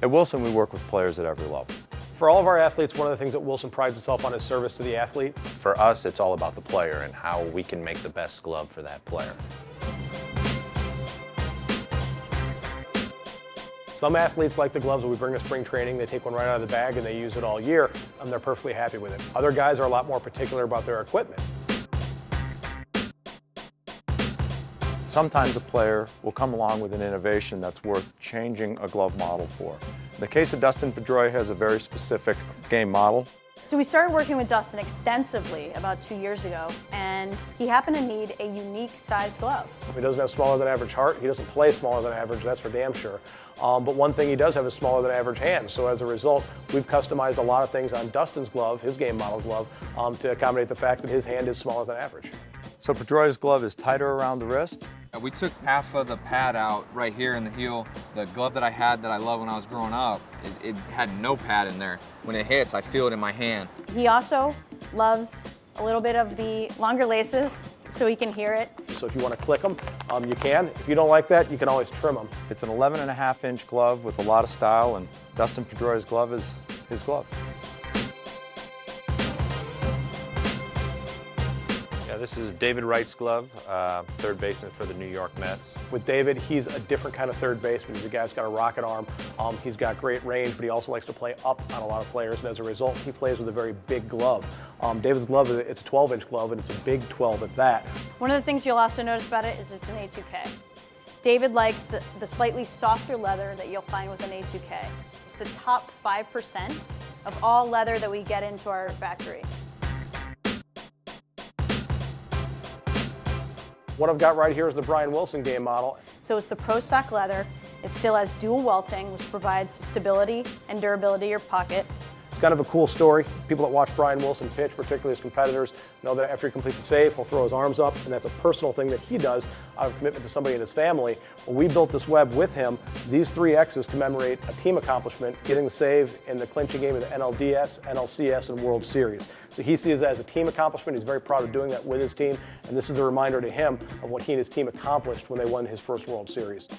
At Wilson, we work with players at every level. For all of our athletes, one of the things that Wilson prides itself on is service to the athlete. For us, it's all about the player and how we can make the best glove for that player. Some athletes like the gloves that we bring to spring training. They take one right out of the bag and they use it all year, and they're perfectly happy with it. Other guys are a lot more particular about their equipment. Sometimes a player will come along with an innovation that's worth changing a glove model for. In the case of Dustin Pedroia, has a very specific game model. So we started working with Dustin extensively about 2 years ago, and he happened to need a unique sized glove. He doesn't have smaller than average heart. He doesn't play smaller than average, that's for damn sure. But one thing he does have is smaller than average hands. So as a result, we've customized a lot of things on Dustin's glove, his game model glove, to accommodate the fact that his hand is smaller than average. So Pedroia's glove is tighter around the wrist. We took half of the pad out right here in the heel. The glove that I had that I loved when I was growing up, it had no pad in there. When it hits, I feel it in my hand. He also loves a little bit of the longer laces so he can hear it. So if you want to click them, you can. If you don't like that, you can always trim them. It's an 11.5-inch glove with a lot of style, and Dustin Pedroia's glove is his glove. Yeah, this is David Wright's glove, third baseman for the New York Mets. With David, he's a different kind of third baseman. He's a guy who's got a rocket arm. He's got great range, but he also likes to play up on a lot of players, and as a result, he plays with a very big glove. David's glove, it's a 12-inch glove, and it's a big 12 at that. One of the things you'll also notice about it is it's an A2K. David likes the slightly softer leather that you'll find with an A2K. It's the top 5% of all leather that we get into our factory. What I've got right here is the Brian Wilson game model. So it's the Pro Stock leather. It still has dual welting, which provides stability and durability to your pocket. It's kind of a cool story. People that watch Brian Wilson pitch, particularly his competitors, know that after he completes a save, he'll throw his arms up, and that's a personal thing that he does out of commitment to somebody in his family. When we built this web with him, these 3 X's commemorate a team accomplishment, getting the save in the clinching game of the NLDS, NLCS, and World Series. So he sees it as a team accomplishment. He's very proud of doing that with his team, and this is a reminder to him of what he and his team accomplished when they won his first World Series.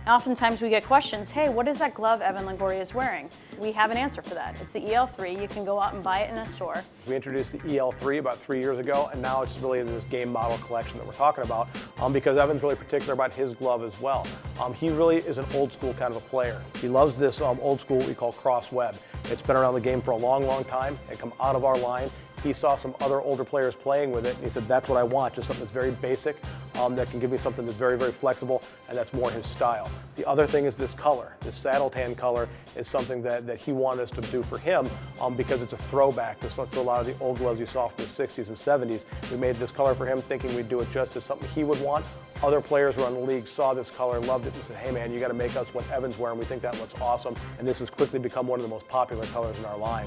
Oftentimes we get questions, hey, what is that glove Evan Longoria is wearing? We have an answer for that. It's the EL3. You can go out and buy it in a store. We introduced the EL3 about 3 years ago, and now it's really this game model collection that we're talking about because Evan's really particular about his glove as well. He really is an old school kind of a player. He loves this old school what we call cross web. It's been around the game for a long, long time. It come out of our line. He saw some other older players playing with it, and he said, that's what I want, just something that's very basic, that can give me something that's very, very flexible, and that's more his style. The other thing is this color. This saddle tan color is something that he wanted us to do for him because it's a throwback to a lot of the old gloves you saw from the 60s and 70s. We made this color for him thinking we'd do it just as something he would want. Other players around the league saw this color, loved it, and said, hey man, you got to make us what Evan's wearing. We think that looks awesome, and this has quickly become one of the most popular colors in our line.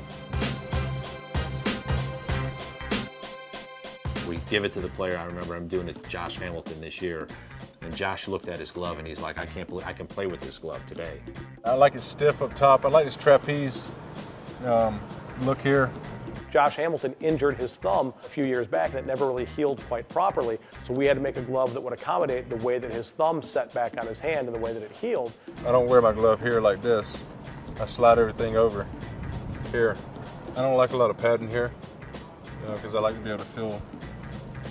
We give it to the player. I remember I'm doing it to Josh Hamilton this year, and Josh looked at his glove and he's like, I can't believe I can play with this glove today. I like it stiff up top. I like this trapeze look here. Josh Hamilton injured his thumb a few years back, and it never really healed quite properly, so we had to make a glove that would accommodate the way that his thumb set back on his hand and the way that it healed. I don't wear my glove here like this. I slide everything over here. I don't like a lot of padding here because I like to be able to feel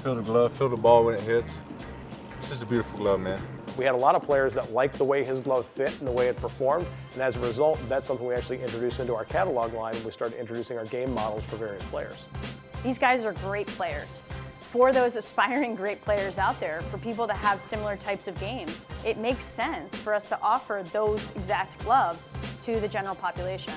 the glove, feel the ball when it hits. It's just a beautiful glove, man. We had a lot of players that liked the way his glove fit and the way it performed, and as a result, that's something we actually introduced into our catalog line, and we started introducing our game models for various players. These guys are great players. For those aspiring great players out there, for people that have similar types of games, it makes sense for us to offer those exact gloves to the general population.